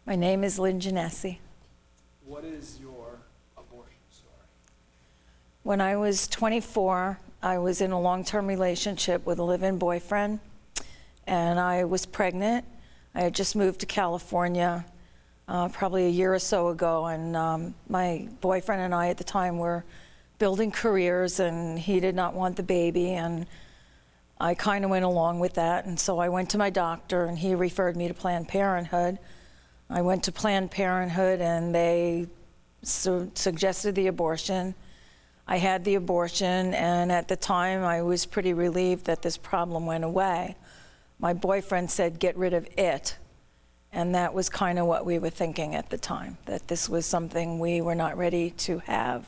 My name is Lynn. What is your abortion story? When I was 24, I was in a long-term relationship with a live-in boyfriend, and I was pregnant. I had just moved to California probably a year or so ago, and my boyfriend and I at the time were building careers, and he did not want the baby, and I kind of went along with that. And so I went to my doctor, and he referred me to Planned Parenthood. I went to Planned Parenthood, and they suggested the abortion. I had the abortion, and at the time I was pretty relieved that this problem went away. My boyfriend said, get rid of it. And that was kind of what we were thinking at the time, that this was something we were not ready to have.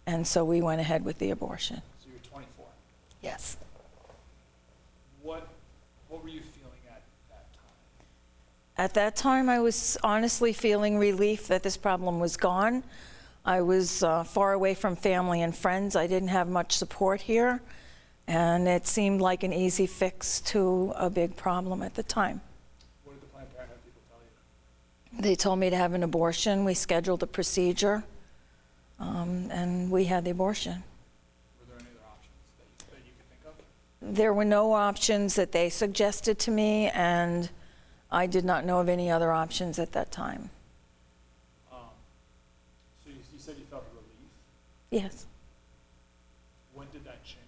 And so we went ahead with the abortion. So you were 24. Yes. What were you feeling at that time? At that time, I was honestly feeling relief that this problem was gone. I was far away from family and friends. I didn't have much support here, and it seemed like an easy fix to a big problem at the time. What did the Planned Parenthood people tell you? They told me to have an abortion. We scheduled a procedure, and we had the abortion. Were there any other options that you could think of? There were no options that they suggested to me, and I did not know of any other options at that time. So you said you felt relief. Yes. When did that change?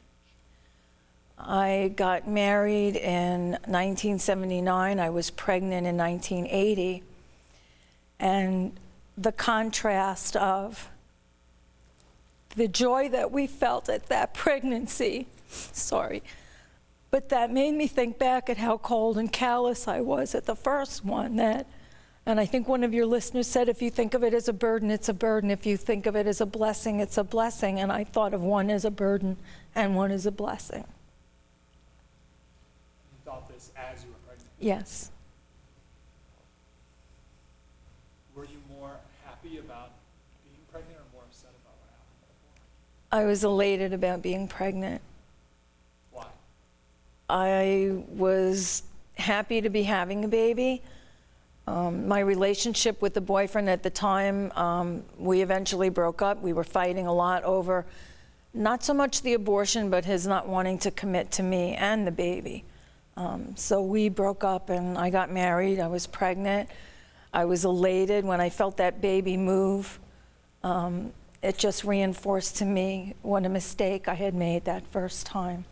I got married in 1979. I was pregnant in 1980. And the contrast of the joy that we felt at that pregnancy, but that made me think back at how cold and callous I was at the first one. And I think one of your listeners said, if you think of it as a burden, it's a burden. If you think of it as a blessing, it's a blessing. And I thought of one as a burden and one as a blessing. You thought this as you were pregnant? Yes. Were you more happy about being pregnant or more upset about what happened before? I was elated about being pregnant. Why? I was happy to be having a baby. My relationship with the boyfriend at the time, we eventually broke up. We were fighting a lot over not so much the abortion, but his not wanting to commit to me and the baby. So we broke up, and I got married. I was pregnant. I was elated when I felt that baby move. It just reinforced to me what a mistake I had made that first time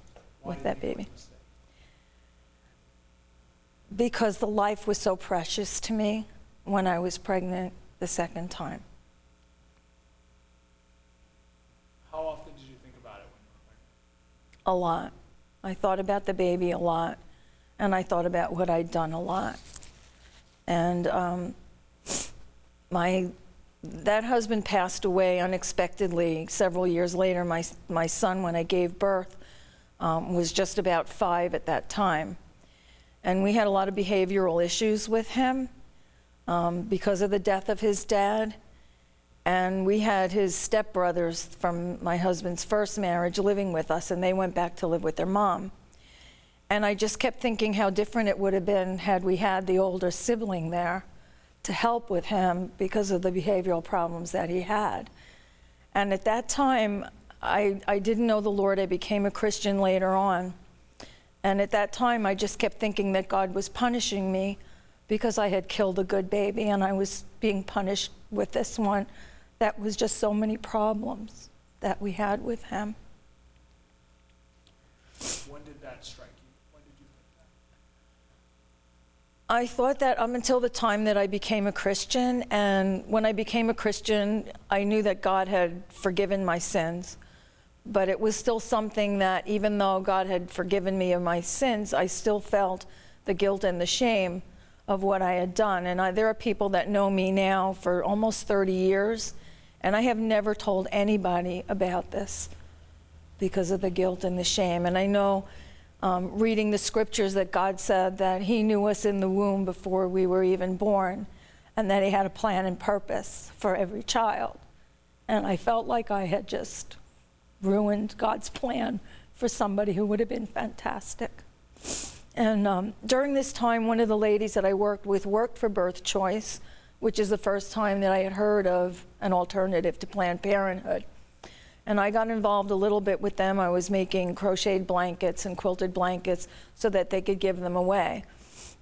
with that baby. Because the life was so precious to me when I was pregnant the second time. How often did you think about it when you were pregnant? A lot. I thought about the baby a lot, and I thought about what I'd done a lot. And that husband passed away unexpectedly several years later. My son, when I gave birth, was just about 5 at that time. And we had a lot of behavioral issues with him because of the death of his dad. And we had his stepbrothers from my husband's first marriage living with us, and they went back to live with their mom. And I just kept thinking how different it would have been had we had the older sibling there to help with him because of the behavioral problems that he had. And at that time, I didn't know the Lord. I became a Christian later on. And at that time, I just kept thinking that God was punishing me because I had killed a good baby, and I was being punished with this one. That was just so many problems that we had with him. When did that strike you? When did you think that? I thought that up until the time that I became a Christian, and when I became a Christian, I knew that God had forgiven my sins. But it was still something that, even though God had forgiven me of my sins, I still felt the guilt and the shame of what I had done. And there are people that know me now for almost 30 years, and I have never told anybody about this because of the guilt and the shame. And I know, reading the scriptures, that God said that he knew us in the womb before we were even born, and that he had a plan and purpose for every child. And I felt like I had just ruined God's plan for somebody who would have been fantastic. And during this time, one of the ladies that I worked with worked for Birth Choice. which is the first time that I had heard of an alternative to Planned Parenthood. And I got involved a little bit with them. I was making crocheted blankets and quilted blankets so that they could give them away.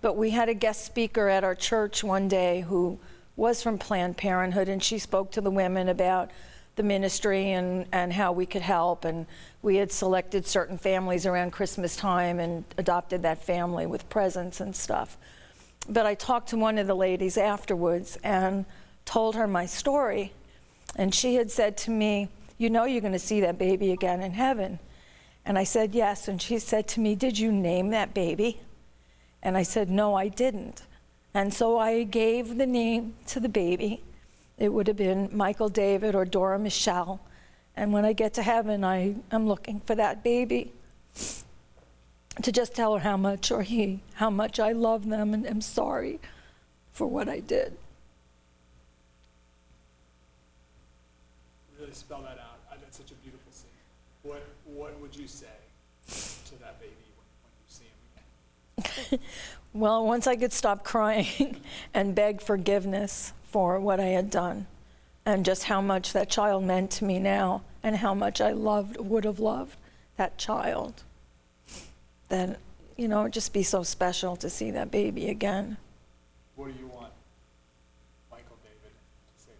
But we had a guest speaker at our church one day who was from Planned Parenthood, and she spoke to the women about the ministry and how we could help. And we had selected certain families around Christmas time and adopted that family with presents and stuff. But I talked to one of the ladies afterwards and told her my story. And she had said to me, "You know you're going to see that baby again in heaven." And I said, "Yes." And she said to me, "Did you name that baby?" And I said, "No, I didn't." And so I gave the name to the baby. It would have been Michael David or Dora Michelle. And when I get to heaven, I am looking for that baby to just tell her how much I love them and am sorry for what I did. Really spell that out. That's such a beautiful scene. What would you say to that baby when you see him again? Well, once I could stop crying and beg forgiveness for what I had done and just how much that child meant to me now and how much I would have loved that child, then, it'd just be so special to see that baby again. What do you want Michael David to say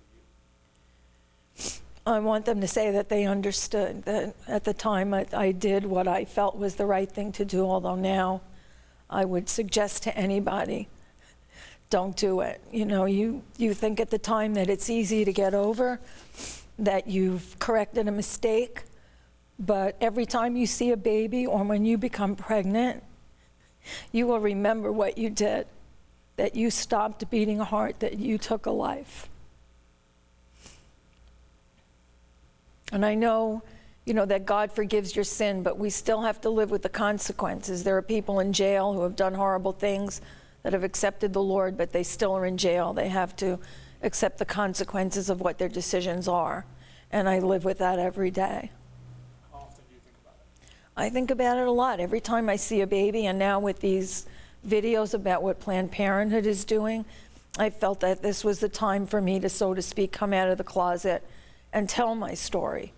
to you? I want them to say that they understood that at the time I did what I felt was the right thing to do, although now I would suggest to anybody, don't do it. You think at the time that it's easy to get over, that you've corrected a mistake, but every time you see a baby or when you become pregnant, you will remember what you did, that you stopped beating a heart, that you took a life. And I know, that God forgives your sin, but we still have to live with the consequences. There are people in jail who have done horrible things that have accepted the Lord, but they still are in jail. They have to accept the consequences of what their decisions are. And I live with that every day. How often do you think about it? I think about it a lot. Every time I see a baby, and now with these videos about what Planned Parenthood is doing, I felt that this was the time for me to, so to speak, come out of the closet and tell my story.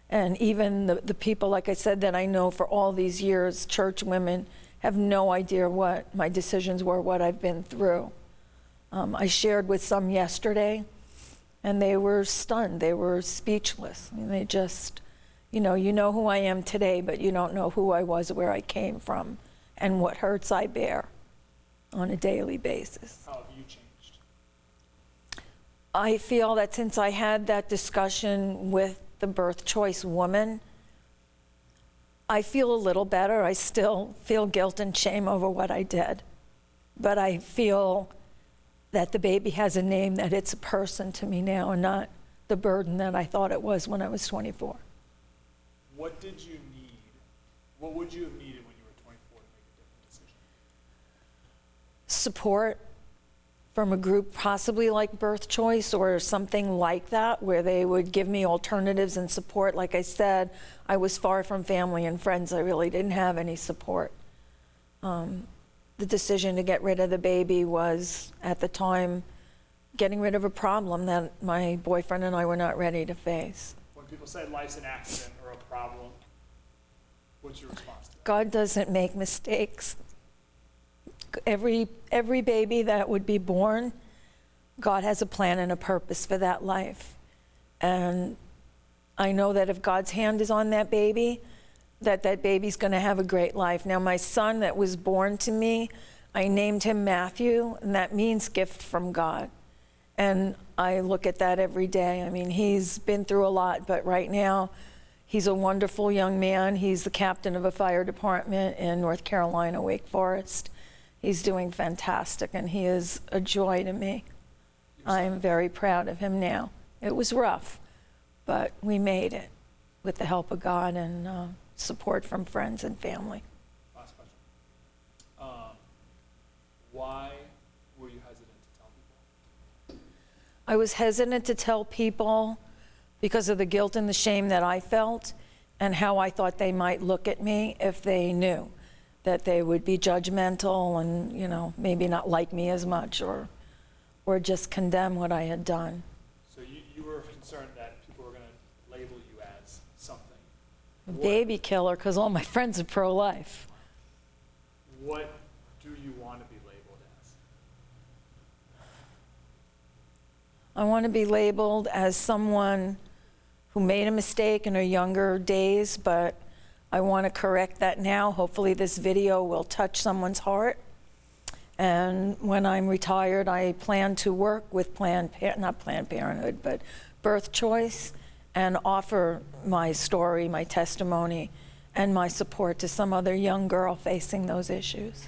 And even the people, like I said, that I know for all these years, church women, have no idea what my decisions were, what I've been through. I shared with some yesterday, and they were stunned. They were speechless. I mean, they just, you know who I am today, but you don't know who I was, where I came from, and what hurts I bear on a daily basis. How have you changed? I feel that since I had that discussion with the birth choice woman, I feel a little better. I still feel guilt and shame over what I did, but I feel that the baby has a name, that it's a person to me now and not the burden that I thought it was when I was 24. What did you need? What would you have needed when you were 24 to make a different decision? Support from a group possibly like Birth Choice or something like that, where they would give me alternatives and support. Like I said, I was far from family and friends. I really didn't have any support. The decision to get rid of the baby was, at the time, getting rid of a problem that my boyfriend and I were not ready to face. When people say life's an accident or a problem, what's your response to that? God doesn't make mistakes. Every baby that would be born, God has a plan and a purpose for that life. And I know that if God's hand is on that baby, that baby's going to have a great life. Now, my son that was born to me, I named him Matthew, and that means gift from God. And I look at that every day. I mean, he's been through a lot, but right now, he's a wonderful young man. He's the captain of a fire department in North Carolina, Wake Forest. He's doing fantastic, and he is a joy to me. I'm very proud of him now. It was rough, but we made it with the help of God and support from friends and family. Last question. Why were you hesitant to tell people? I was hesitant to tell people because of the guilt and the shame that I felt and how I thought they might look at me if they knew, that they would be judgmental and, maybe not like me as much or or just condemn what I had done. So you were concerned that people were going to label you as something. A baby killer, because all my friends are pro-life. What do you want to be labeled as? I want to be labeled as someone who made a mistake in her younger days, but I want to correct that now. Hopefully this video will touch someone's heart. And when I'm retired, I plan to work with not Planned Parenthood, but Birth Choice, and offer my story, my testimony, and my support to some other young girl facing those issues.